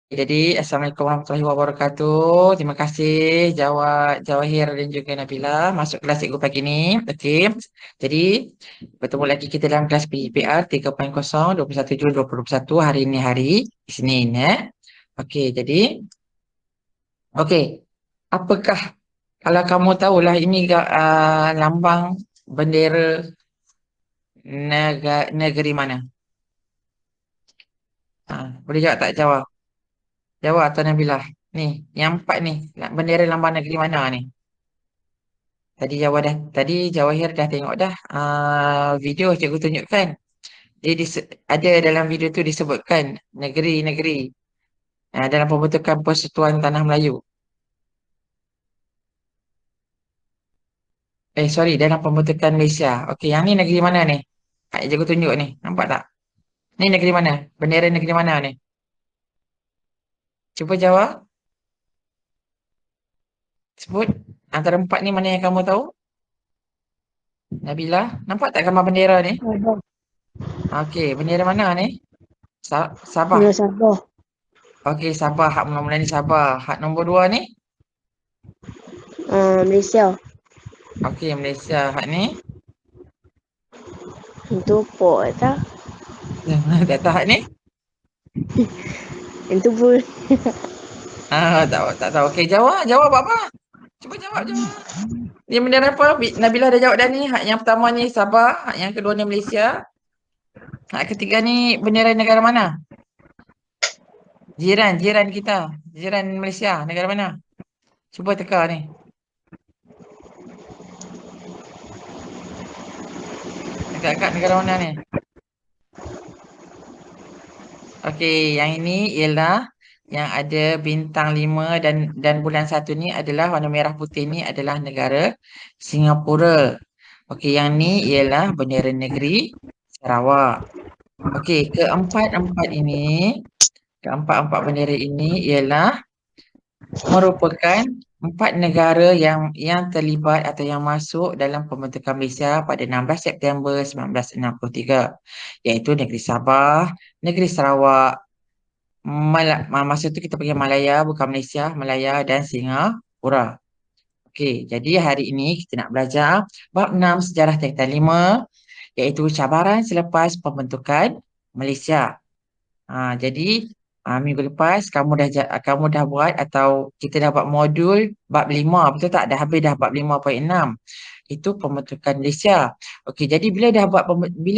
Jadi, Assalamualaikum warahmatullahi wabarakatuh. Terima kasih Jawahir dan juga Nabila masuk kelas cikgu pagi ini. Okey. Jadi, bertemu lagi kita dalam kelas PPR 3.0 21 Jun 2021 hari ini hari Isnin ya. Okey, jadi okey. Apakah kalau kamu tahulah ini lambang bendera negeri mana? Boleh jawab tak jawab? Jawab atau Nabila? Ni, yang empat ni, bendera lambang negeri mana ni? Tadi Jawahir dah tengok dah video cikgu tunjukkan. Dia ada dalam video tu disebutkan negeri-negeri dalam pembentukan Persekutuan Tanah Melayu. Sorry, dalam pembentukan Malaysia. Okey, yang ni negeri mana ni? Cikgu tunjuk ni. Nampak tak? Ni negeri mana? Bendera negeri mana ni? Cuba jawab. Sebut. Antara empat ni mana yang kamu tahu? Nabila, nampak tak gambar bendera ni? Sabah. Okey, bendera mana ni? Sabah. Punya Sabah. Okey, Sabah. Hak mula-mula ni Sabah. Hak nombor dua ni? Malaysia. Okey, Malaysia. Hak ni? Itu pok tak? Tak tahu hak ni? Itu pun. Tak tahu. Okey, jawab apa? Cuba jawab. Ni bendera apa? Nabila dah jawab dah ni. Hak yang pertama ni Sabah, hak yang kedua ni Malaysia. Hak ketiga ni bendera negara mana? Jiran kita. Jiran Malaysia, negara mana? Cuba teka ni. Dekat negara mana ni? Okey, yang ini ialah yang ada bintang 5 dan bulan 1 ni adalah warna merah putih ni adalah negara Singapura. Okey, yang ni ialah bendera negeri Sarawak. Okey, keempat-empat bendera ini ialah merupakan empat negara yang terlibat atau yang masuk dalam pembentukan Malaysia pada 16 September 1963, iaitu negeri Sabah, negeri Sarawak, masa tu kita panggil Malaya, bukan Malaysia, Malaya dan Singapura. Okey, jadi hari ini kita nak belajar bab 6 sejarah Tingkatan 5, iaitu cabaran selepas pembentukan Malaysia. Jadi minggu lepas kamu dah buat atau kita dah buat modul bab 5, betul tak? Dah habis dah bab 5.6. Itu pembentukan Malaysia. Okey, jadi bila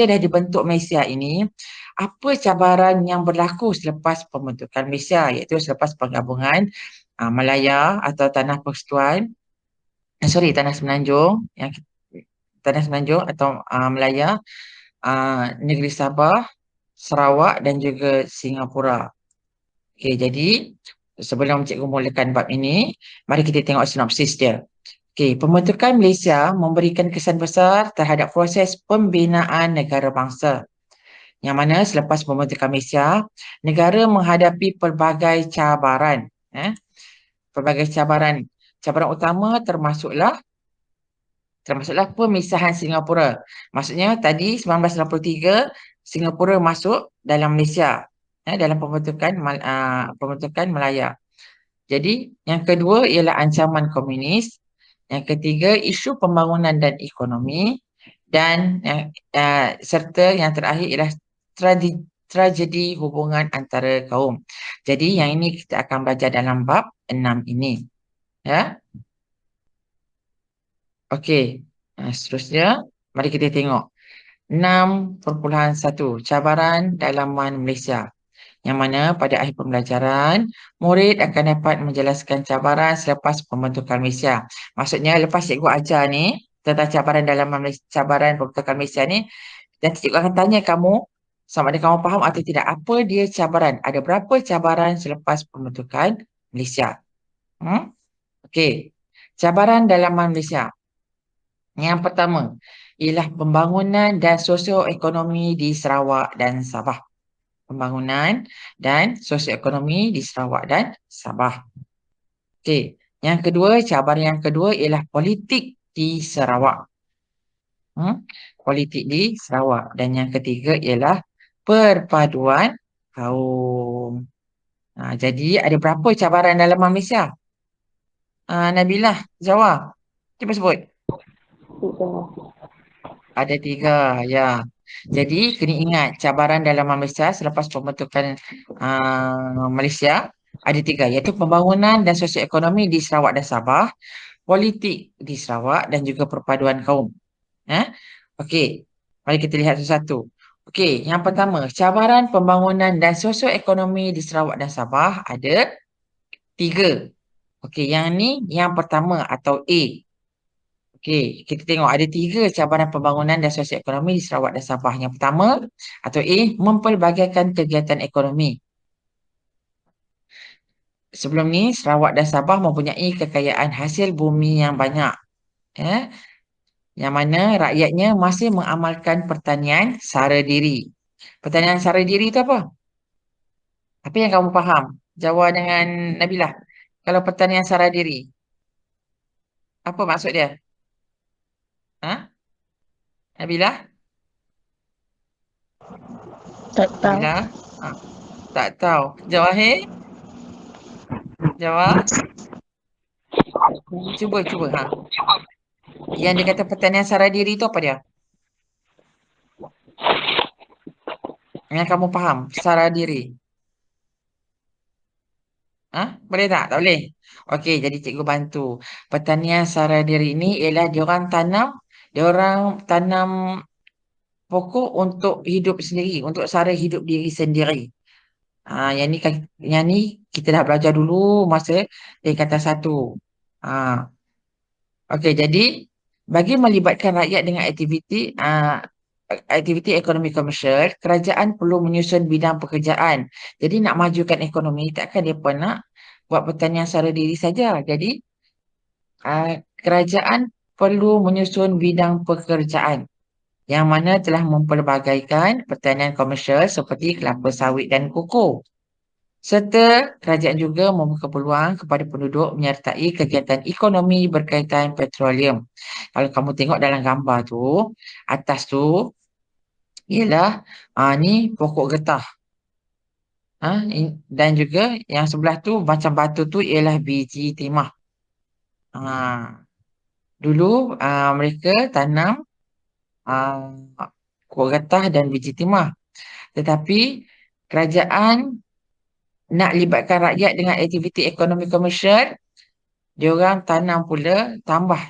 dah dibentuk Malaysia ini, apa cabaran yang berlaku selepas pembentukan Malaysia, iaitu selepas penggabungan Malaya atau Tanah Persekutuan, Tanah Semenanjung, Tanah Semenanjung atau Malaya, negeri Sabah, Sarawak dan juga Singapura. Okey, jadi sebelum cikgu mulakan bab ini, mari kita tengok sinopsis dia. Okey, pembentukan Malaysia memberikan kesan besar terhadap proses pembinaan negara bangsa. Yang mana selepas pembentukan Malaysia, negara menghadapi pelbagai cabaran. Pelbagai cabaran. Cabaran utama termasuklah pemisahan Singapura. Maksudnya tadi 1963 Singapura masuk dalam Malaysia dalam pembentukan Malaya. Jadi yang kedua ialah ancaman komunis, yang ketiga isu pembangunan dan ekonomi, dan serta yang terakhir ialah tragedi hubungan antara kaum. Jadi yang ini kita akan belajar dalam bab 6 ini. Ya. Okey. Seterusnya mari kita tengok 6.1 cabaran dalaman Malaysia, yang mana pada akhir pembelajaran murid akan dapat menjelaskan cabaran selepas pembentukan Malaysia. Maksudnya lepas cikgu ajar ni tentang cabaran pembentukan Malaysia ni, nanti cikgu akan tanya kamu sama ada kamu faham atau tidak apa dia cabaran. Ada berapa cabaran selepas pembentukan Malaysia? Okey. Cabaran dalaman Malaysia. Yang pertama ialah pembangunan dan sosioekonomi di Sarawak dan Sabah. Pembangunan dan sosioekonomi di Sarawak dan Sabah. Okey. Cabaran yang kedua ialah politik di Sarawak. Politik di Sarawak. Dan yang ketiga ialah perpaduan kaum. Jadi ada berapa cabaran dalam Malaysia? Nabilah, jawab. Cuba sebut. Tiga. Ada 3, ya. Jadi kena ingat cabaran dalam Malaysia selepas pembentukan Malaysia ada 3, iaitu pembangunan dan sosioekonomi di Sarawak dan Sabah, politik di Sarawak dan juga perpaduan kaum. Eh? Okey, mari kita lihat satu-satu. Okey, yang pertama, cabaran pembangunan dan sosioekonomi di Sarawak dan Sabah ada 3. Okey, yang ni yang pertama atau A. Okey, kita tengok ada 3 cabaran pembangunan dan sosioekonomi di Sarawak dan Sabah. Yang pertama atau A, mempelbagaikan kegiatan ekonomi. Sebelum ni, Sarawak dan Sabah mempunyai kekayaan hasil bumi yang banyak. Eh? Yang mana rakyatnya masih mengamalkan pertanian sara diri. Pertanian sara diri itu apa? Apa yang kamu faham? Jawab dengan Nabilah. Kalau pertanian sara diri, apa maksud dia? Ha? Nabilah? Tak tahu. Nabilah? Ha, tak tahu. Jawab, hey? Jawab. Cuba. Ha. Yang dia kata pertanian sara diri itu apa dia? Yang kamu faham, sara diri. Boleh tak? Tak boleh. Okey, jadi cikgu bantu. Pertanian sara diri ini ialah diorang tanam pokok untuk hidup sendiri, untuk sara hidup diri sendiri. Yang ni kita dah belajar dulu masa tingkatan 1. Okey, jadi bagi melibatkan rakyat dengan aktiviti ekonomi komersial, kerajaan perlu menyusun bidang pekerjaan. Jadi nak majukan ekonomi, takkan dia nak buat pertanian sara diri saja. Jadi kerajaan perlu menyusun bidang pekerjaan yang mana telah mempelbagaikan pertanian komersial seperti kelapa sawit dan koko. Serta kerajaan juga membuka peluang kepada penduduk menyertai kegiatan ekonomi berkaitan petroleum. Kalau kamu tengok dalam gambar tu, atas tu ialah ni pokok getah. Dan juga yang sebelah tu macam batu tu ialah biji timah. Dulu mereka tanam pokok getah dan biji timah. Tetapi kerajaan nak libatkan rakyat dengan aktiviti ekonomi komersial, diorang tanam pula, tambah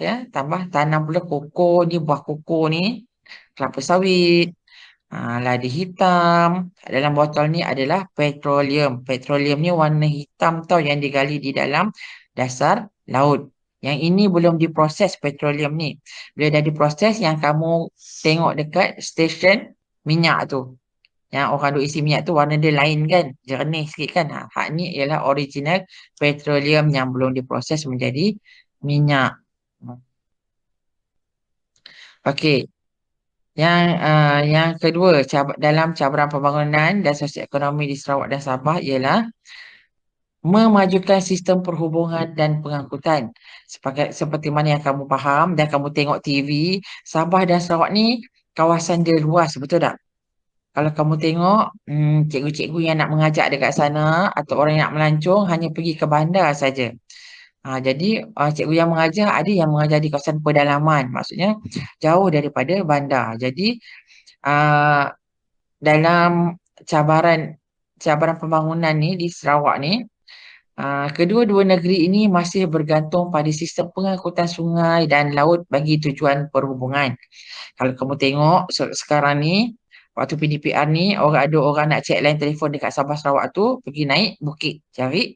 tanam pula koko ni, buah koko ni, kelapa sawit, ladi hitam. Dalam botol ni adalah petroleum. Petroleum ni warna hitam tau yang digali di dalam dasar laut. Yang ini belum diproses petroleum ni. Bila dah diproses, yang kamu tengok dekat stesen minyak tu. Yang orang duk isi minyak tu warna dia lain kan? Jernih sikit kan? Hak ni ialah original petroleum yang belum diproses menjadi minyak. Okey. Yang kedua dalam cabaran pembangunan dan sosioekonomi di Sarawak dan Sabah ialah memajukan sistem perhubungan dan pengangkutan. Seperti mana yang kamu faham dan kamu tengok TV, Sabah dan Sarawak ni kawasan dia luas, betul tak? Kalau kamu tengok cikgu-cikgu yang nak mengajar dekat sana atau orang yang nak melancong hanya pergi ke bandar saja. Jadi cikgu yang mengajar ada yang mengajar di kawasan pedalaman, maksudnya jauh daripada bandar. Jadi dalam cabaran pembangunan ni di Sarawak ni, kedua-dua negeri ini masih bergantung pada sistem pengangkutan sungai dan laut bagi tujuan perhubungan. Kalau kamu tengok sekarang ni, waktu PDPR ni, ada orang nak cek line telefon dekat Sabah Sarawak tu, pergi naik bukit cari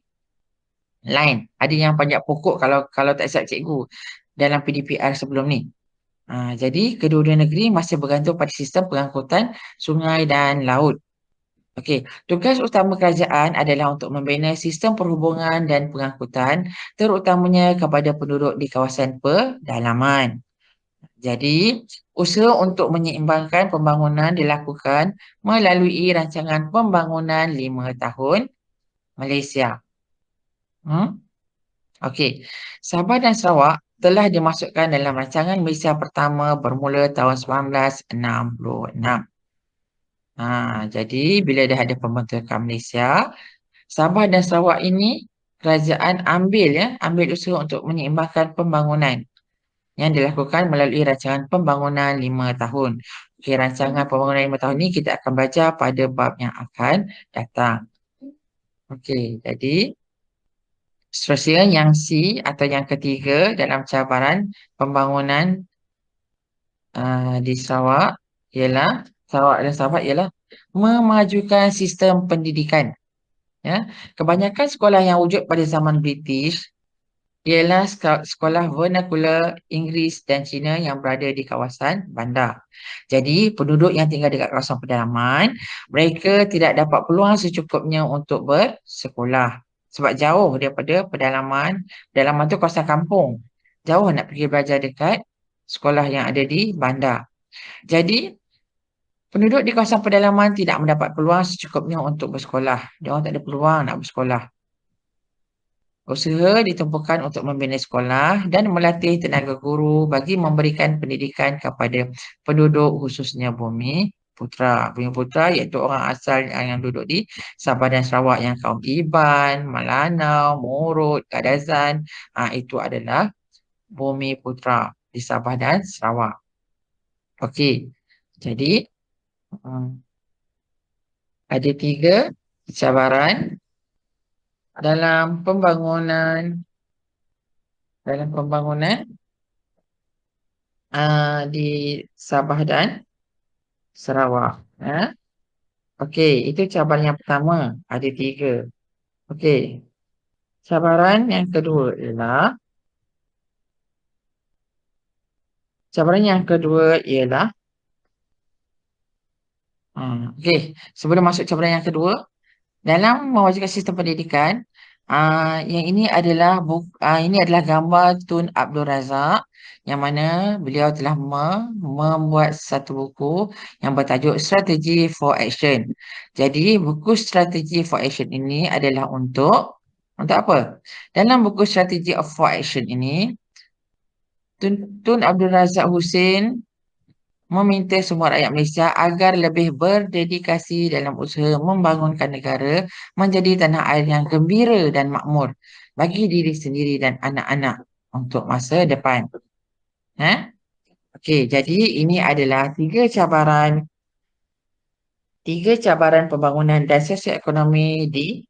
line. Ada yang panjat pokok kalau tak silap cikgu dalam PDPR sebelum ni. Jadi kedua-dua negeri masih bergantung pada sistem pengangkutan sungai dan laut. Okey, tugas utama kerajaan adalah untuk membina sistem perhubungan dan pengangkutan terutamanya kepada penduduk di kawasan pedalaman. Jadi, usaha untuk menyeimbangkan pembangunan dilakukan melalui rancangan pembangunan 5 tahun Malaysia. Okey, Sabah dan Sarawak telah dimasukkan dalam rancangan Malaysia pertama bermula tahun 1966. Jadi bila dah ada pembentukan Malaysia, Sabah dan Sarawak ini kerajaan ambil usaha untuk menyeimbangkan pembangunan yang dilakukan melalui rancangan pembangunan 5 tahun. Okey, rancangan pembangunan 5 tahun ini kita akan baca pada bab yang akan datang. Okey, jadi seterusnya yang C atau yang ketiga dalam cabaran pembangunan di Sarawak dan Sabah ialah memajukan sistem pendidikan. Ya, kebanyakan sekolah yang wujud pada zaman British ialah sekolah vernakular Inggeris dan Cina yang berada di kawasan bandar. Jadi, penduduk yang tinggal dekat kawasan pedalaman, mereka tidak dapat peluang secukupnya untuk bersekolah. Sebab jauh daripada pedalaman, pedalaman tu kawasan kampung. Jauh nak pergi belajar dekat sekolah yang ada di bandar. Jadi, penduduk di kawasan pedalaman tidak mendapat peluang secukupnya untuk bersekolah. Dia orang tak ada peluang nak bersekolah. Usaha ditumpukan untuk membina sekolah dan melatih tenaga guru bagi memberikan pendidikan kepada penduduk khususnya Bumi Putra. Bumi Putra iaitu orang asal yang duduk di Sabah dan Sarawak yang kaum Iban, Malanau, Murut, Kadazan. Itu adalah Bumi Putra di Sabah dan Sarawak. Okey, jadi ada 3 cabaran dalam pembangunan di Sabah dan Sarawak. Okey, itu cabaran yang pertama, ada 3. Okey, cabaran yang kedua ialah okey, sebelum masuk cabaran yang kedua, dalam mewujudkan sistem pendidikan, yang ini adalah gambar Tun Abdul Razak yang mana beliau telah membuat satu buku yang bertajuk Strategy for Action. Jadi buku Strategy for Action ini adalah untuk apa? Dalam buku Strategy for Action ini, Tun Abdul Razak Hussein meminta semua rakyat Malaysia agar lebih berdedikasi dalam usaha membangunkan negara menjadi tanah air yang gembira dan makmur bagi diri sendiri dan anak-anak untuk masa depan. Okey, jadi ini adalah 3 cabaran pembangunan dan sosioekonomi di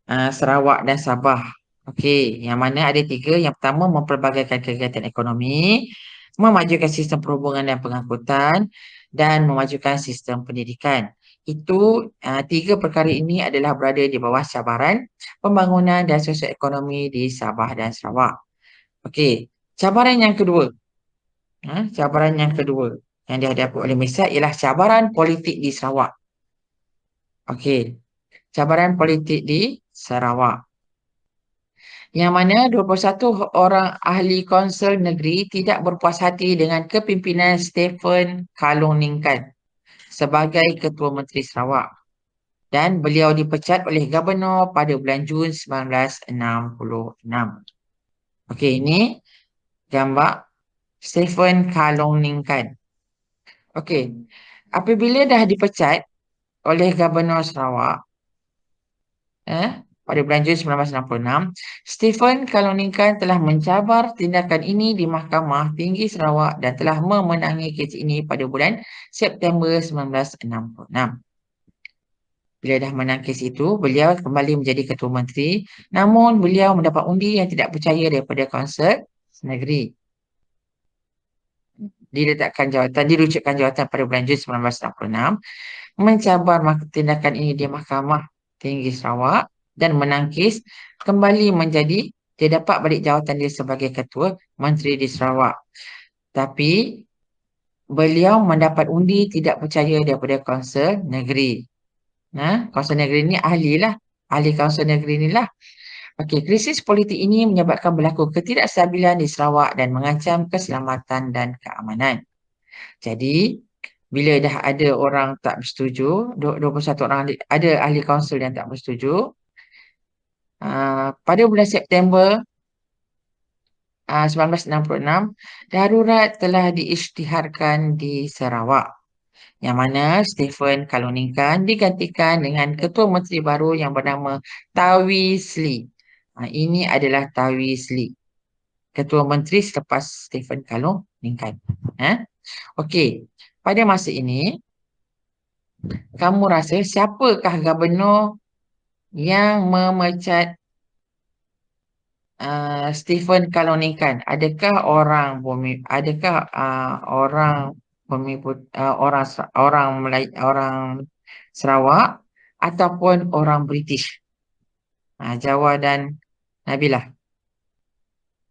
Sarawak dan Sabah. Okey, yang mana ada 3. Yang pertama, mempelbagaikan kegiatan ekonomi, memajukan sistem perhubungan dan pengangkutan, dan memajukan sistem pendidikan. Itu 3 perkara ini adalah berada di bawah cabaran pembangunan dan sosioekonomi di Sabah dan Sarawak. Okey, cabaran yang kedua. Cabaran yang kedua yang dihadapi oleh Malaysia ialah cabaran politik di Sarawak. Okey, cabaran politik di Sarawak. Yang mana 21 orang ahli Konsel Negeri tidak berpuas hati dengan kepimpinan Stephen Kalong Ningkan sebagai Ketua Menteri Sarawak. Dan beliau dipecat oleh Gubernur pada bulan Jun 1966. Okey, ini gambar Stephen Kalong Ningkan. Okey, apabila dah dipecat oleh Gubernur Sarawak, pada bulan Jun 1966, Stephen Kaloningkan telah mencabar tindakan ini di Mahkamah Tinggi Sarawak dan telah memenangi kes ini pada bulan September 1966. Bila dah menang kes itu, beliau kembali menjadi Ketua Menteri, namun beliau mendapat undi yang tidak percaya daripada Konsel Negeri. Dirucutkan jawatan pada bulan Jun 1966, mencabar tindakan ini di Mahkamah Tinggi Sarawak dan menang kes, kembali menjadi dia dapat balik jawatan dia sebagai Ketua Menteri di Sarawak. Tapi beliau mendapat undi tidak percaya daripada Konsel Negeri. Konsel Negeri ni ahli Konsel Negeri ni lah. Okey, krisis politik ini menyebabkan berlaku ketidakstabilan di Sarawak dan mengancam keselamatan dan keamanan. Jadi, bila dah ada orang tak bersetuju, 21 orang ada ahli kaunsil yang tak bersetuju, pada bulan September 1966, darurat telah diisytiharkan di Sarawak. Yang mana Stephen Kaluningkan digantikan dengan Ketua Menteri baru yang bernama Tawi Sli. Ini adalah Tawi Sli, Ketua Menteri selepas Stephen Kaluningkan. Okey, pada masa ini, kamu rasa siapakah gubernur yang memecat Stephen Kaluningkan? Adakah orang orang Sarawak ataupun orang British? Jawa dan Nabilah.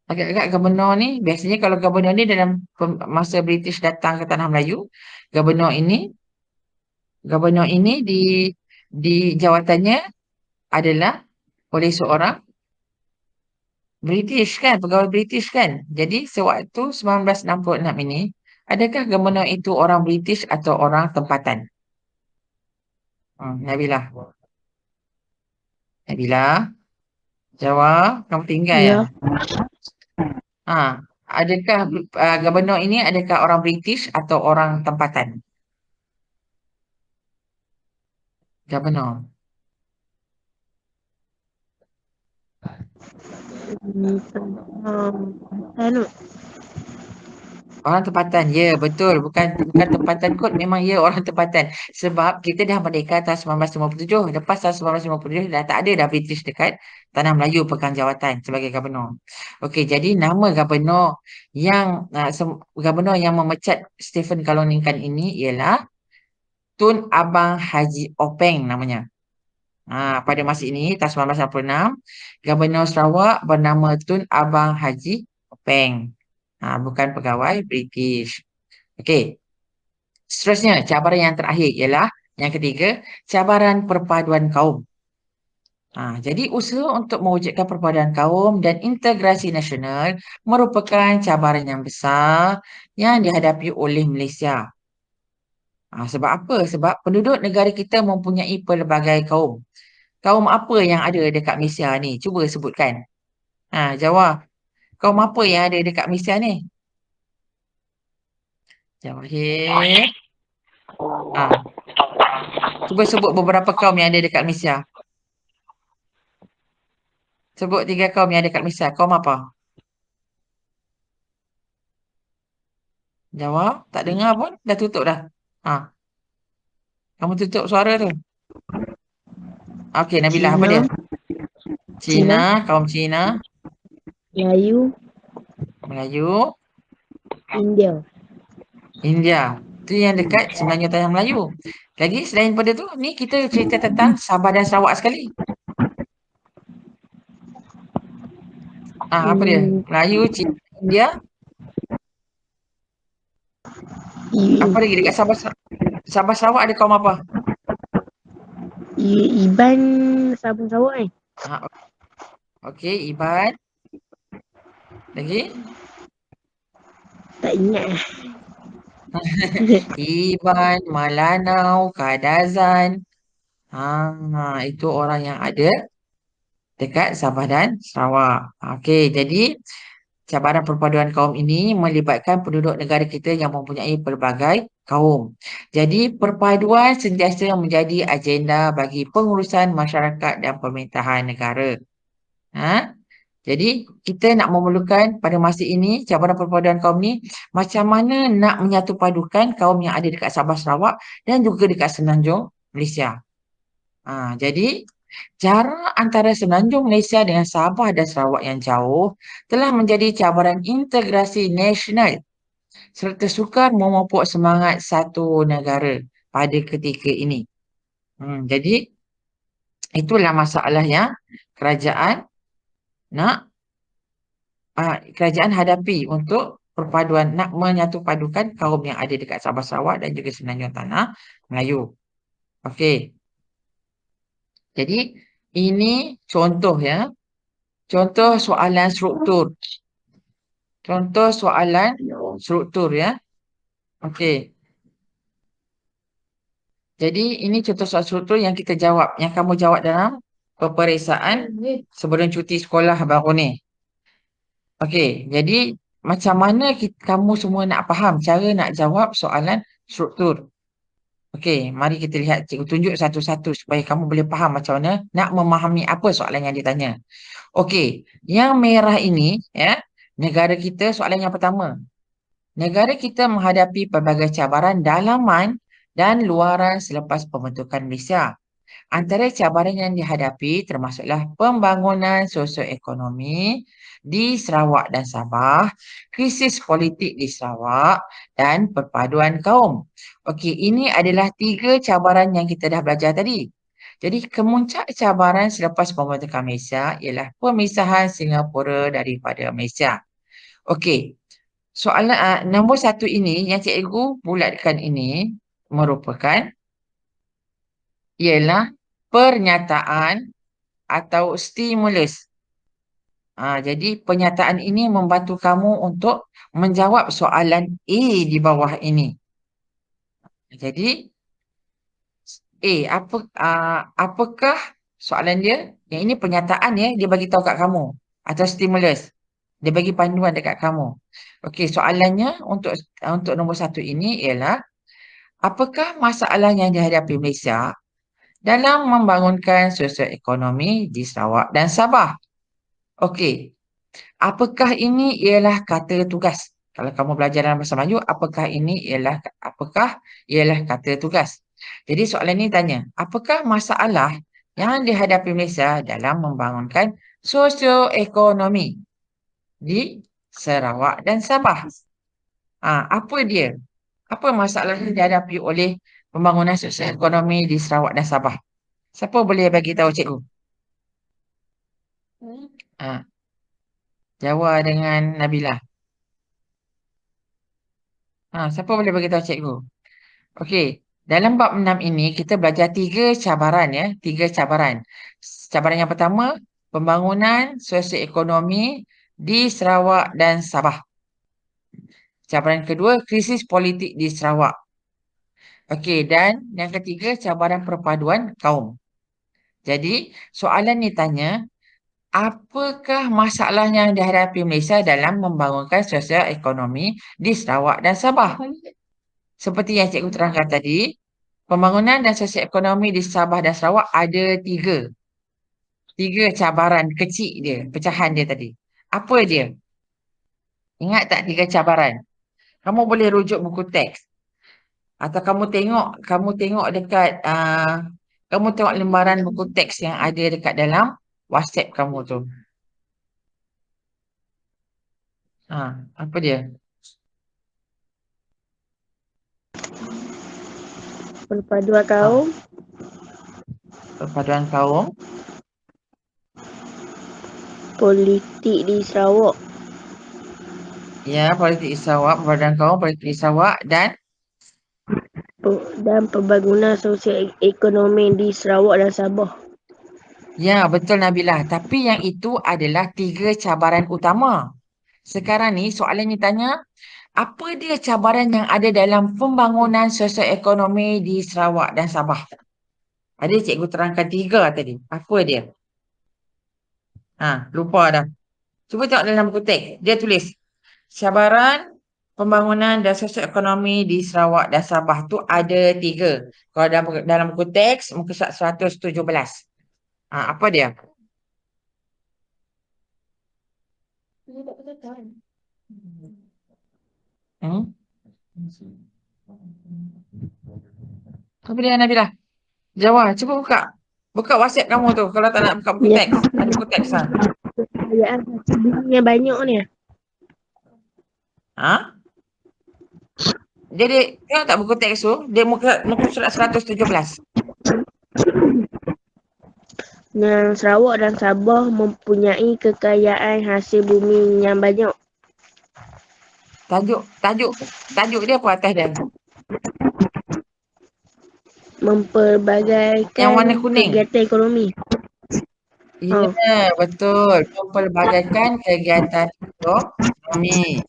Agak-agak gubernur ni, biasanya kalau gubernur ni dalam masa British datang ke Tanah Melayu, gubernur ini di jawatannya adalah oleh seorang British kan, pegawai British kan. Jadi sewaktu 1966 ini, adakah gubernur itu orang British atau orang tempatan? Nabilah. Nabilah, jawab. Kamu tinggal ya? Ya. Adakah gubernur ini adakah orang British atau orang tempatan? Gubernur. Anu, Orang tempatan, ya betul. Bukan tempatan kot, memang ya orang tempatan. Sebab kita dah merdeka tahun 1957. Lepas tahun 1957 dah tak ada dah British dekat Tanah Melayu pegang jawatan sebagai gubernur. Okey, jadi nama gubernur yang memecat Stephen Kaluningkan ini ialah Tun Abang Haji Openg namanya. Pada masa ini tahun 1966, Gubernur Sarawak bernama Tun Abang Haji Openg. Bukan pegawai British. Okey. Seterusnya, cabaran yang terakhir ialah yang ketiga, cabaran perpaduan kaum. Jadi usaha untuk mewujudkan perpaduan kaum dan integrasi nasional merupakan cabaran yang besar yang dihadapi oleh Malaysia. Sebab apa? Sebab penduduk negara kita mempunyai pelbagai kaum. Kaum apa yang ada dekat Malaysia ni? Cuba sebutkan. Jawab. Kaum apa yang ada dekat Malaysia ni? Jawahir. Cuba sebut beberapa kaum yang ada dekat Malaysia. Sebut 3 kaum yang ada dekat Malaysia. Kaum apa? Jawab. Tak dengar pun. Dah tutup dah. Kamu tutup suara tu. Okey, Nabilah, apa dia? Cina. Kaum Cina. Melayu. India. Tu yang dekat sebenarnya Tanah Melayu. Lagi selain pada tu, ni kita cerita tentang Sabah dan Sarawak sekali. Apa dia? Melayu, Cina, India. Apa lagi dekat Sabah Sarawak ada kaum apa? Iban Sabun Sarawak ni. Okey, Iban. Lagi? Tak ingat lah. Iban, Malanau, Kadazan. Itu orang yang ada dekat Sabah dan Sarawak. Okey, jadi cabaran perpaduan kaum ini melibatkan penduduk negara kita yang mempunyai pelbagai kaum. Jadi perpaduan sentiasa menjadi agenda bagi pengurusan masyarakat dan pemerintahan negara. Jadi kita nak memerlukan pada masa ini cabaran perpaduan kaum ni macam mana nak menyatupadukan kaum yang ada dekat Sabah Sarawak dan juga dekat Semenanjung Malaysia. Jadi jarak antara Semenanjung Malaysia dengan Sabah dan Sarawak yang jauh telah menjadi cabaran integrasi nasional serta sukar memupuk semangat satu negara pada ketika ini. Jadi itulah masalah yang kerajaan hadapi untuk nak menyatupadukan kaum yang ada dekat Sabah Sarawak dan juga Semenanjung Tanah Melayu. Okey. Jadi ini contoh ya. Contoh soalan struktur. Contoh soalan struktur ya. Okey. Jadi ini contoh soalan struktur yang kita jawab, yang kamu jawab dalam peperiksaan sebelum cuti sekolah baru ni. Okey, jadi macam mana kamu semua nak faham cara nak jawab soalan struktur? Okey, mari kita lihat cikgu tunjuk satu-satu supaya kamu boleh faham macam mana nak memahami apa soalan yang ditanya. Okey, yang merah ini ya, negara kita soalan yang pertama. Negara kita menghadapi pelbagai cabaran dalaman dan luaran selepas pembentukan Malaysia. Antara cabaran yang dihadapi termasuklah pembangunan sosioekonomi di Sarawak dan Sabah, krisis politik di Sarawak dan perpaduan kaum. Okey, ini adalah 3 cabaran yang kita dah belajar tadi. Jadi kemuncak cabaran selepas pembentukan Malaysia ialah pemisahan Singapura daripada Malaysia. Okey, soalan nombor 1 ini yang cikgu bulatkan ini merupakan ialah pernyataan atau stimulus. Jadi pernyataan ini membantu kamu untuk menjawab soalan A di bawah ini. Jadi A, apakah soalan dia? Yang ini pernyataan ya, dia bagi tahu kat kamu atau stimulus. Dia bagi panduan dekat kamu. Okey, soalannya untuk nombor 1 ini ialah apakah masalah yang dihadapi Malaysia dalam membangunkan sosioekonomi di Sarawak dan Sabah? Okey, apakah ini ialah kata tugas? Kalau kamu belajar dalam bahasa Melayu, apakah ialah kata tugas? Jadi soalan ini tanya, apakah masalah yang dihadapi Malaysia dalam membangunkan sosioekonomi di Sarawak dan Sabah? Apa dia? Apa masalah yang dihadapi oleh pembangunan sosioekonomi di Sarawak dan Sabah? Siapa boleh bagi tahu cikgu? Jawa dengan Nabila. Siapa boleh bagi tahu cikgu? Okey, dalam bab 6 ini kita belajar 3 cabaran ya, 3 cabaran. Cabaran yang pertama, pembangunan sosioekonomi di Sarawak dan Sabah. Cabaran kedua, krisis politik di Sarawak. Okey, dan yang ketiga, cabaran perpaduan kaum. Jadi, soalan ni tanya, apakah masalah yang dihadapi Malaysia dalam membangunkan sosioekonomi di Sarawak dan Sabah? Seperti yang cikgu terangkan tadi, pembangunan dan sosioekonomi di Sabah dan Sarawak ada 3. 3 cabaran kecil dia, pecahan dia tadi. Apa dia? Ingat tak 3 cabaran? Kamu boleh rujuk buku teks. Atau kamu tengok dekat kamu tengok lembaran buku teks yang ada dekat dalam WhatsApp kamu tu. Apa dia? Perpaduan kaum, Perpaduan kaum, politik di Sarawak, ya, politik di Sarawak, perpaduan kaum, politik di Sarawak dan dan pembangunan sosioekonomi di Sarawak dan Sabah. ya, betul Nabilah. Tapi yang itu adalah 3 cabaran utama. Sekarang ni soalan ni tanya, apa dia cabaran yang ada dalam pembangunan sosioekonomi di Sarawak dan Sabah? Ada cikgu terangkan 3 tadi. Apa dia? Lupa dah. Cuba tengok dalam buku teks. Dia tulis, cabaran pembangunan dan sosioekonomi di Sarawak dan Sabah tu ada 3. Kalau dalam buku teks, muka surat 117. Apa dia? Apa dia Nabilah? Jawab, cuba buka. Buka WhatsApp kamu tu kalau tak nak buka buku Ya. teks. Ada buku teks Kekayaan hasil bumi yang banyak ni. Jadi tengok tak buku teks tu, dia muka surat 117. Yang Sarawak dan Sabah mempunyai kekayaan hasil bumi yang banyak. Tajuk dia apa atas dia? Memperbagaikan Yang warna kuning. kegiatan ekonomi. Ya, betul. Mempelbagaikan kegiatan ekonomi.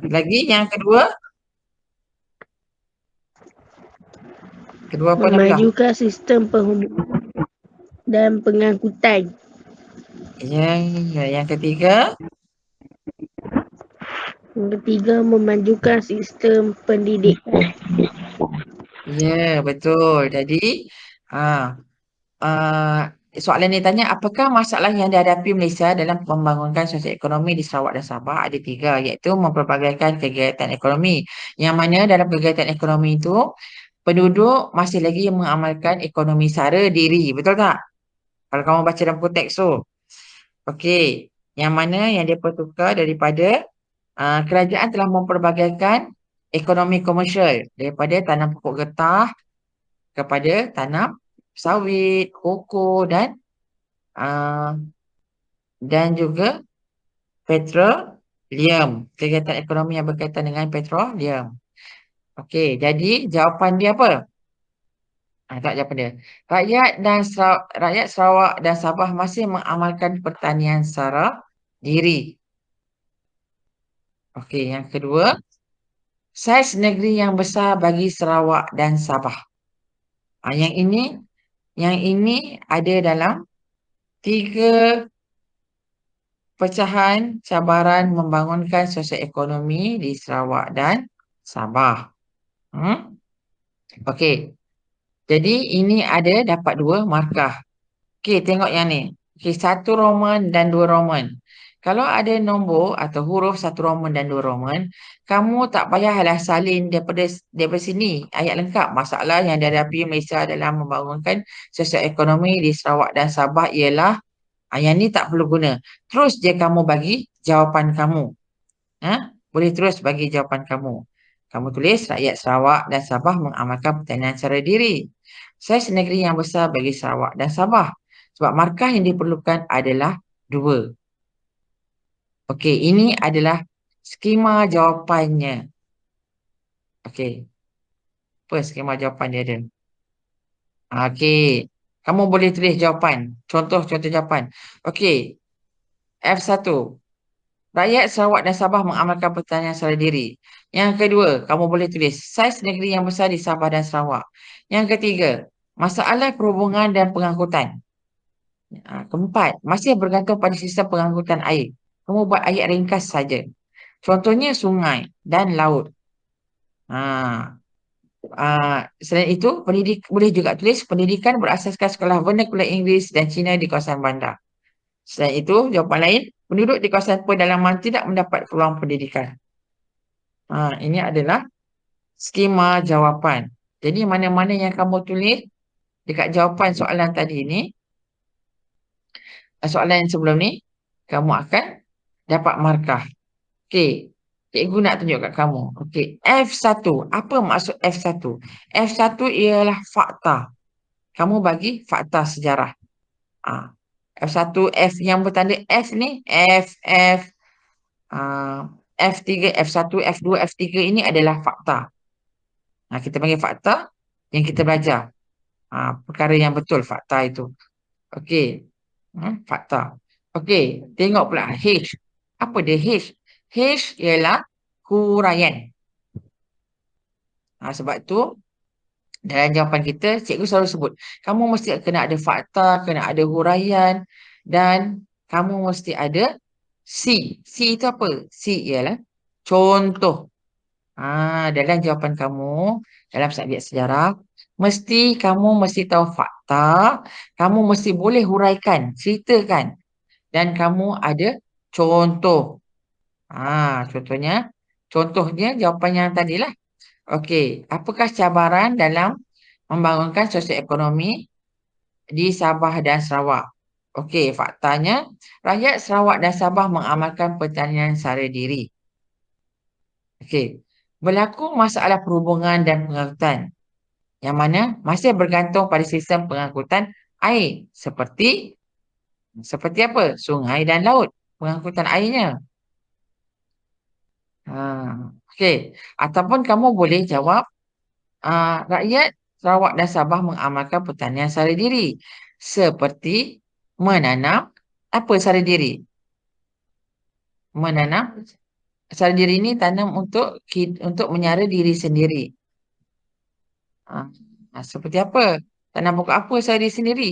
Lagi yang kedua? Kedua apa Nabilah? Memajukan sistem penghubungan dan pengangkutan. Ya, yang ketiga? Yang ketiga, memajukan sistem pendidikan. Ya, betul. Jadi, ah, ah, soalan ini tanya, apakah masalah yang dihadapi Malaysia dalam membangunkan sosioekonomi di Sarawak dan Sabah? Ada tiga, iaitu mempelbagaikan kegiatan ekonomi. Yang mana dalam kegiatan ekonomi itu, penduduk masih lagi mengamalkan ekonomi sara diri. Betul tak? Kalau kamu baca dalam konteks tu. Okey. Yang mana yang dia pertukar daripada kerajaan telah memperbagaikan ekonomi komersial daripada tanam pokok getah kepada tanam sawit, koko ah, dan juga petroleum. Kegiatan ekonomi yang berkaitan dengan petroleum. Okey, jadi jawapan dia apa? Tak jawapan dia. Rakyat Sarawak dan Sabah masih mengamalkan pertanian sara diri. Okey, yang kedua, saiz negeri yang besar bagi Sarawak dan Sabah. Yang ini ada dalam tiga pecahan cabaran membangunkan sosioekonomi di Sarawak dan Sabah. Hmm? Okey. Jadi ini ada dapat dua markah. Okey, tengok yang ni. Okey, satu Roman dan dua Roman. Kalau ada nombor atau huruf satu Roman dan dua Roman, kamu tak payahlah salin daripada sini. Ayat lengkap. Masalah yang dihadapi Malaysia dalam membangunkan sosioekonomi di Sarawak dan Sabah ialah yang ni tak perlu guna. Terus je kamu bagi jawapan kamu. Ha? Boleh terus bagi jawapan kamu. Kamu tulis rakyat Sarawak dan Sabah mengamalkan pertanian secara diri. Saiz negeri yang besar bagi Sarawak dan Sabah. Sebab markah yang diperlukan adalah dua. Okey, ini adalah skema jawapannya. Okey, apa skema jawapan dia ada? Okey, kamu boleh tulis jawapan. Contoh-contoh jawapan. Okey, F1. Rakyat Sarawak dan Sabah mengamalkan pertanian secara diri. Yang kedua, kamu boleh tulis saiz negeri yang besar di Sabah dan Sarawak. Yang ketiga, masalah perhubungan dan pengangkutan. Keempat, masih bergantung pada sistem pengangkutan air. Kamu buat ayat ringkas saja. Contohnya sungai dan laut. Ha, Selain itu, boleh juga tulis pendidikan berasaskan sekolah vernacular Inggeris dan Cina di kawasan bandar. Selain itu, jawapan lain, penduduk di kawasan pedalaman tidak mendapat peluang pendidikan. Ini adalah skema jawapan. Jadi mana-mana yang kamu tulis dekat jawapan soalan tadi ni, soalan yang sebelum ni, kamu akan dapat markah. Okey, cikgu nak tunjuk kat kamu. Okey, F1. Apa maksud F1? F1 ialah fakta. Kamu bagi fakta sejarah. F1, F yang bertanda F ni, F3, F1, F2, F3 ini adalah fakta. Kita panggil fakta yang kita belajar. Perkara yang betul, fakta itu. Okey, fakta. Okey, tengok pula H. Apa dia H? H ialah huraian. Sebab tu dalam jawapan kita, cikgu selalu sebut, kamu mesti kena ada fakta, kena ada huraian dan kamu mesti ada C. C itu apa? C ialah contoh. Dalam jawapan kamu, dalam subjek sejarah, kamu mesti tahu fakta, kamu mesti boleh huraikan, ceritakan dan kamu ada contoh. Contohnya jawapan yang tadilah. Okey, apakah cabaran dalam membangunkan sosioekonomi di Sabah dan Sarawak? Okey, faktanya rakyat Sarawak dan Sabah mengamalkan pertanian sara diri. Okey, berlaku masalah perhubungan dan pengangkutan yang mana masih bergantung pada sistem pengangkutan air seperti apa? Sungai dan laut, pengangkutan airnya. Okey, ataupun kamu boleh jawab rakyat Sarawak dan Sabah mengamalkan pertanian sara diri seperti menanam apa sara diri? Menanam sara diri ini tanam untuk menyara diri sendiri. Seperti apa? Tanam pokok apa sara diri sendiri?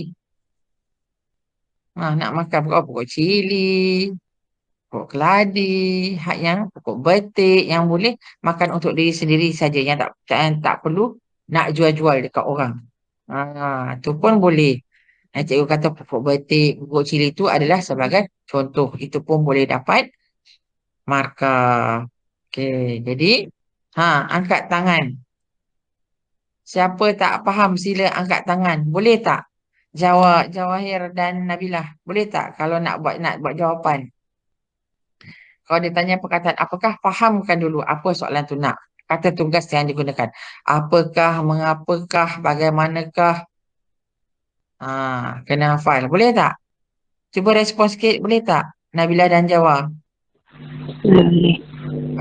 Nak makan pokok cili, pokok keladi, pokok betik yang boleh makan untuk diri sendiri saja yang tak perlu nak jual-jual dekat orang. Tu pun boleh. Cikgu kata pokok betik, pokok cili itu adalah sebagai contoh. Itu pun boleh dapat markah. Okey, jadi angkat tangan. Siapa tak faham sila angkat tangan. Boleh tak? Jawab Jawahir dan Nabilah. Boleh tak kalau nak buat jawapan? Kalau dia tanya perkataan apakah, fahamkan dulu apa soalan tu nak. Kata tugas yang digunakan. Apakah, mengapakah, bagaimanakah? Kena hafal. Boleh tak? Cuba respon sikit. Boleh tak? Nabila dan Jawa. Boleh.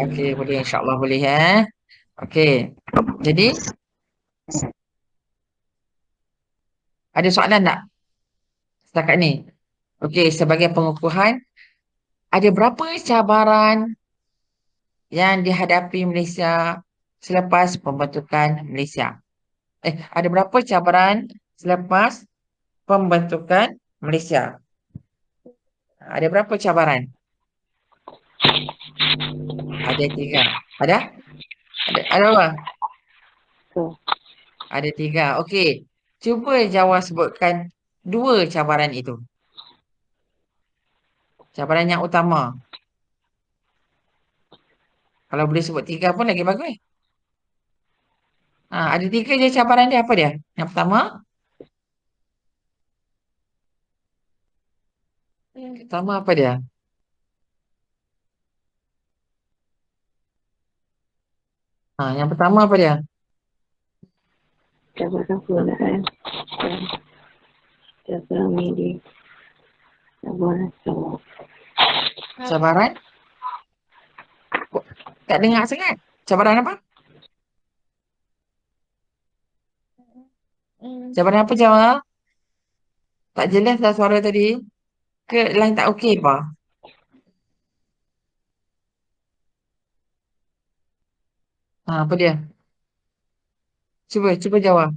Okey, boleh. InsyaAllah boleh. Okey. Jadi, ada soalan tak setakat ni? Okey, sebagai pengukuhan, ada berapa cabaran yang dihadapi Malaysia selepas pembentukan Malaysia? Ada berapa cabaran selepas pembentukan Malaysia? Ada berapa cabaran? Ada 3. Ada? Ada apa? So, Ada 3. Okey. Cuba Jawa sebutkan 2 cabaran itu. Cabaran yang utama. Kalau boleh sebut 3 pun lagi bagus. Ada 3 je cabaran dia. Apa dia? Yang pertama? Pertama apa dia? Yang pertama apa dia? cabaran penggunaan dan cabaran media, cabaran Sarawak. Cabaran? Tak dengar sangat. Cabaran apa? Cabaran apa Jawa? Tak jelas dah suara tadi. Ke line tak okey apa? Apa dia? Cuba jawab.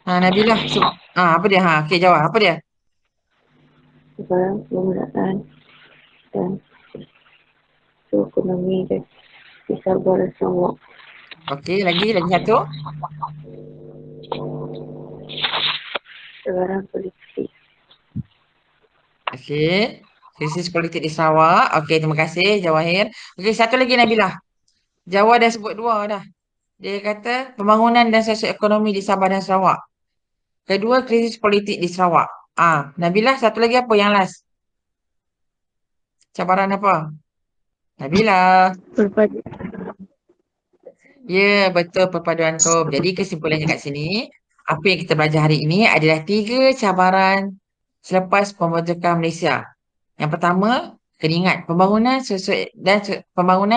Nabilah. Apa dia? Okey jawab. Apa dia? Cabaran penggunaan dan ekonomi dan kesabaran Sarawak. Okey, lagi satu. Cabaran politik. Okey. Krisis politik di Sarawak. Okey, terima kasih Jawahir. Okey, satu lagi Nabilah. Jawa dah sebut 2 dah. Dia kata pembangunan dan sosioekonomi di Sabah dan Sarawak. Kedua, krisis politik di Sarawak. Nabilah, satu lagi apa yang last? Cabaran apa? Nabilah. Berpadu. Ya, betul perpaduan kaum. Jadi kesimpulannya kat sini, apa yang kita belajar hari ini adalah 3 cabaran selepas pembentukan Malaysia. Yang pertama, kena ingat pembangunan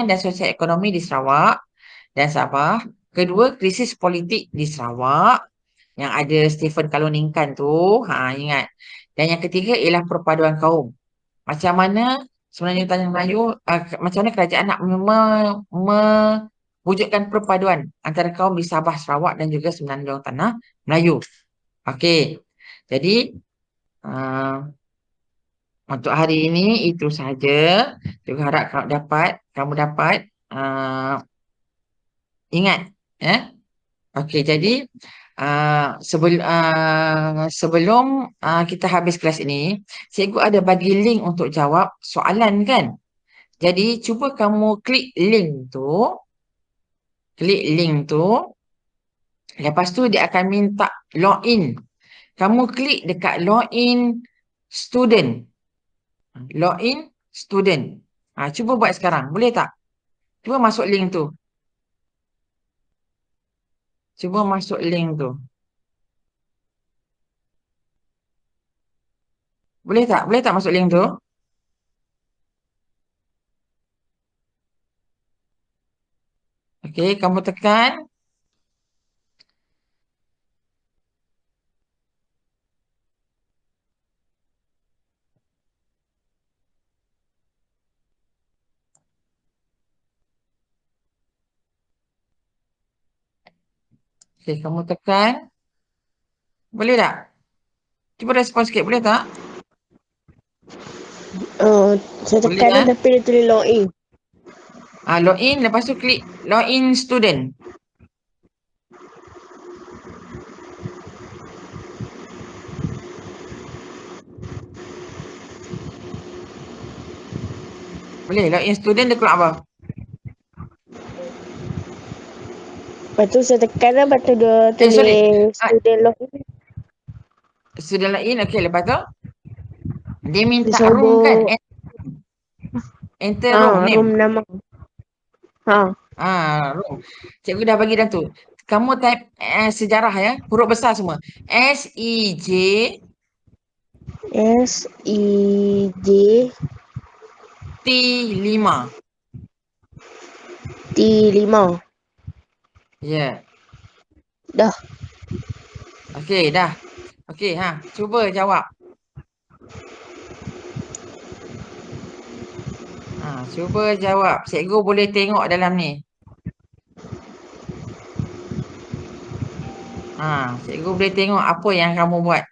dan sosioekonomi di Sarawak dan Sabah. Kedua, krisis politik di Sarawak yang ada Stephen Kaluningkan tu, ingat. Dan yang ketiga ialah perpaduan kaum. Macam mana sebenarnya Tanjung Melayu, macam mana kerajaan nak mewujudkan perpaduan antara kaum di Sabah, Sarawak dan juga Semenanjung Tanah Melayu. Okey. Jadi, uh, untuk hari ini itu sahaja. Juga harap kamu dapat ingat. Okey, jadi sebelum kita habis kelas ini, cikgu ada bagi link untuk jawab soalan kan? Jadi cuba kamu klik link tu, lepas tu dia akan minta login. Kamu klik dekat student. Login student. Cuba buat sekarang, boleh tak? Cuba masuk link tu. Cuba masuk link tu. Boleh tak? Boleh tak masuk link tu? Okey, kamu tekan. Okey, kamu tekan. Boleh tak? Cuba respon sikit, boleh tak? Saya Boleh tekan kan? tapi dia tulis login. Login, lepas tu klik login student. Boleh, login student dia keluar apa? Lepas tu saya tekan lah, lepas tu dia Sorry. tulis student login. Student login, okey. Lepas tu, dia Dia minta room kan? suruh Enter room name. room nama. Room. Cikgu dah bagi dah tu. Kamu type sejarah ya, huruf besar semua. SEJ SEJ T5. T5. Ya. Dah. Okey, dah. Okey, cuba jawab. Cuba jawab. Cikgu boleh tengok dalam ni. Cikgu boleh tengok apa yang kamu buat.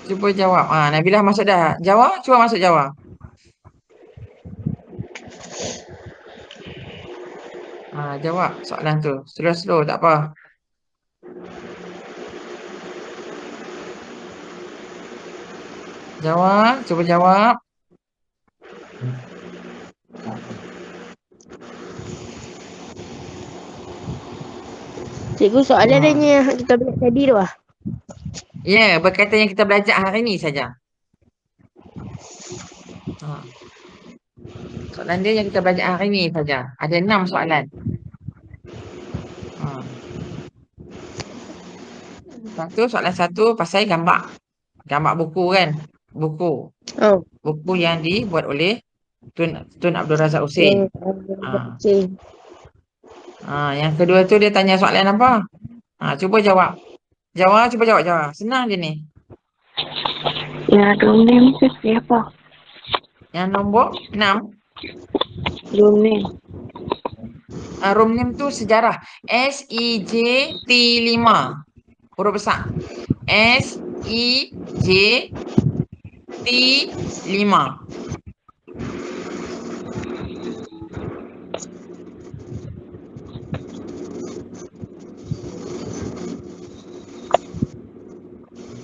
Cuba jawab. Nabilah masuk dah. Jawab, cuba masuk jawab. Jawab soalan tu. Slow-slow, tak apa. Jawab, cuba jawab. Cikgu soalan dia ni yang kita belajar tadi tu lah. Ya, berkaitan yang kita belajar hari ni saja. Soalan dia yang kita belajar hari ni saja. Ada 6 soalan. Satu, soalan satu pasal gambar. Gambar buku kan? Buku. Buku yang dibuat oleh Tun Abdul Razak Husin. Yang kedua tu dia tanya soalan apa? Cuba jawab. Cuba jawab. Senang je ni. Yang room name tu siapa? Yang nombor 6. Room name. Room name tu sejarah. SEJT5. Huruf besar. SEJT5.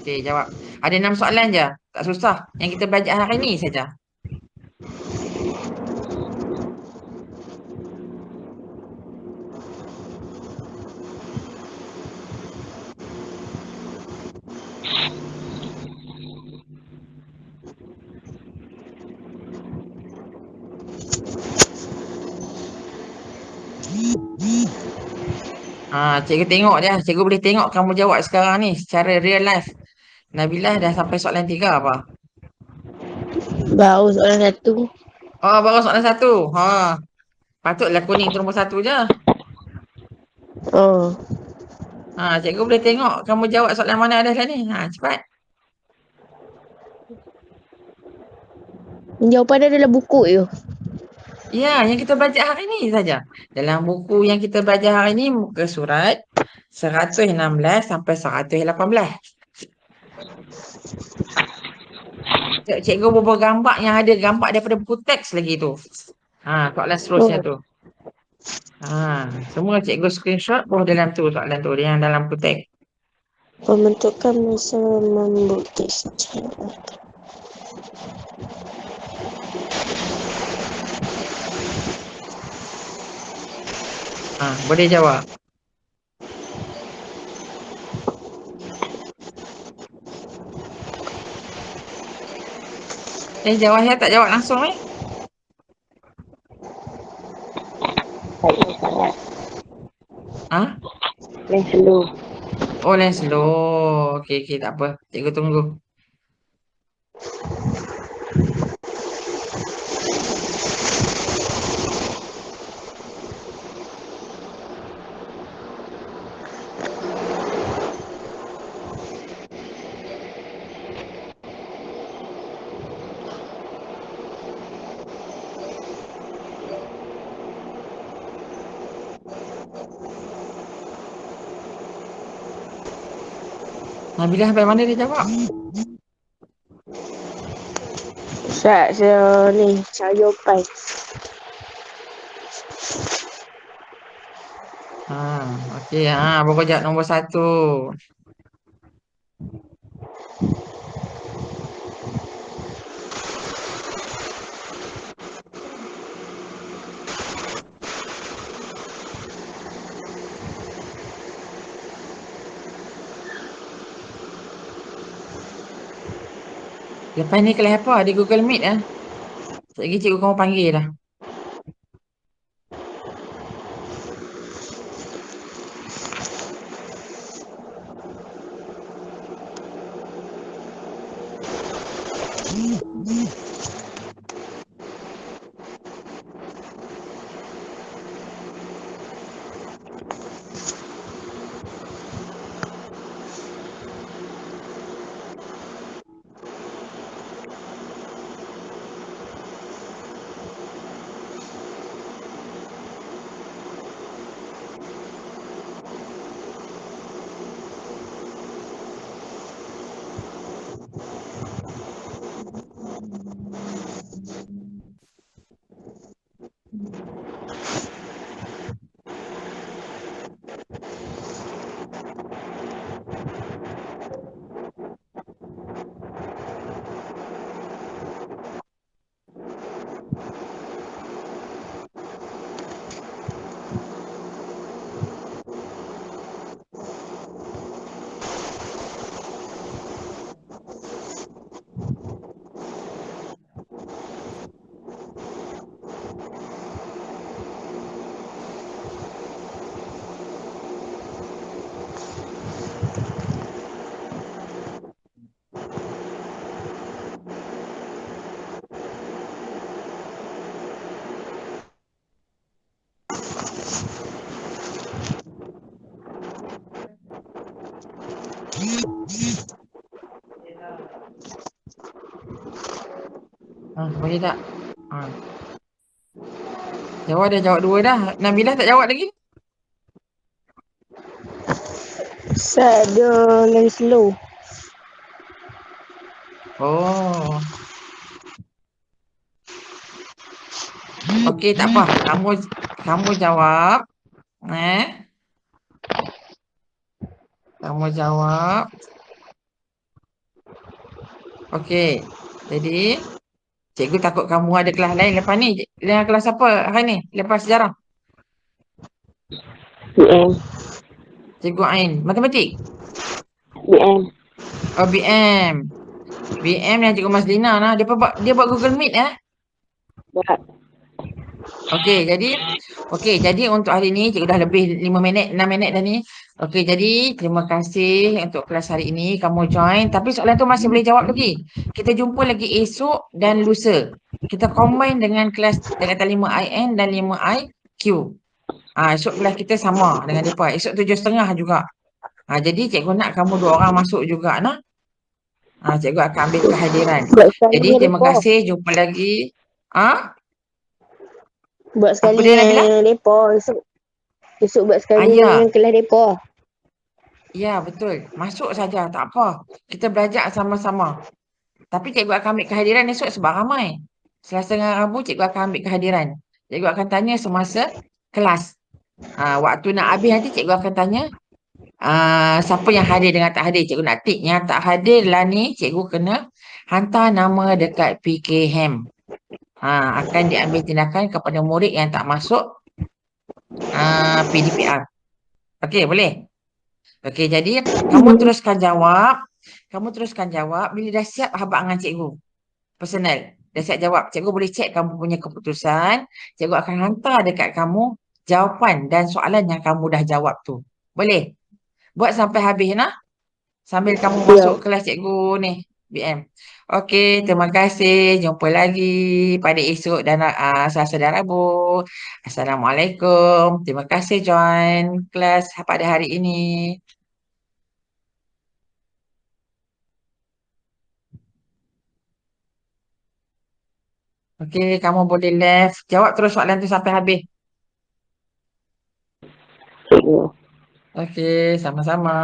Okey, jawab. Ada 6 soalan je. Tak susah. Yang kita belajar hari ni saja. Cikgu tengok dia. Cikgu boleh tengok kamu jawab sekarang ni secara real life. Nabilah dah sampai soalan 3 apa? Baru soalan 1. Baru soalan 1. Patutlah kuning tu nombor 1 je. Cikgu boleh tengok kamu jawab soalan mana dah ni. Cepat. Jawapan dia dalam buku tu. Ya, yang kita belajar hari ni saja. Dalam buku yang kita belajar hari ni, muka surat 116 sampai 118. Cikgu berbual gambar yang ada gambar daripada buku teks lagi tu. Soalan seterusnya tu. Semua cikgu screenshot bawah dalam tu soalan tu yang dalam buku teks. Pembentukan masa membukti secara Boleh jawab. Jawab ya, tak jawab langsung Lain slow. Lain slow. Okey, tak apa. Cikgu tunggu. Nabilah sampai mana dia jawab? Ustaz, saya ni cari jawapan. Okey. Baru jawab nombor 1. Lepas ni kelas apa? Di Google Meet ah. Sekejap lagi cikgu kamu panggil dah. Boleh tak? Jawab dah, jawab 2 dah. Nabilah tak jawab lagi. Ustaz, dia lagi slow. Oh. Okey, tak apa. Kamu jawab. Kamu jawab. Okey. Jadi, cikgu takut kamu ada kelas lain lepas ni. Dengan kelas apa hari ni? Lepas sejarah. BM. Cikgu Ain. Matematik. BM. Oh, BM. BM yang Cikgu Maslina lah. Dia buat Google Meet Buat. Okey, jadi untuk hari ni cikgu dah lebih 5 minit, 6 minit dah ni. Okey, jadi terima kasih untuk kelas hari ini kamu join. Tapi soalan tu masih boleh jawab lagi. Kita jumpa lagi esok dan lusa. Kita combine dengan kelas dengan 5IN dan 5IQ. Esok kelas kita sama dengan mereka. Esok 7.30 juga. Jadi cikgu nak kamu 2 orang masuk juga nah. Cikgu akan ambil kehadiran. Buat sekali Jadi dengan terima mereka. kasih, jumpa lagi. Buat Apa sekali dia Nabila? dengan mereka. Esok buat sekali Ya. dengan kelas mereka. Ya, betul. Masuk saja, tak apa. Kita belajar sama-sama. Tapi cikgu akan ambil kehadiran esok sebab ramai. Selasa dengan Rabu cikgu akan ambil kehadiran. Cikgu akan tanya semasa kelas. Waktu nak habis nanti cikgu akan tanya siapa yang hadir dengan tak hadir. Cikgu nak tik yang tak hadir lah ni, cikgu kena hantar nama dekat PKHAM. Akan diambil tindakan kepada murid yang tak masuk PDPR. Okey, boleh? Okey, jadi kamu teruskan jawab. Bila dah siap habaq dengan cikgu. Personal. Dah siap jawab. Cikgu boleh cek kamu punya keputusan. Cikgu akan hantar dekat kamu jawapan dan soalan yang kamu dah jawab tu. Boleh? Buat sampai habis nah. Sambil kamu masuk Ya. kelas cikgu ni. BM. Okey, terima kasih. Jumpa lagi pada esok dan Selasa dan Rabu. Assalamualaikum. Terima kasih join kelas pada hari ini. Okey, kamu boleh left. Jawab terus soalan tu sampai habis. Cikgu. Okey, sama-sama.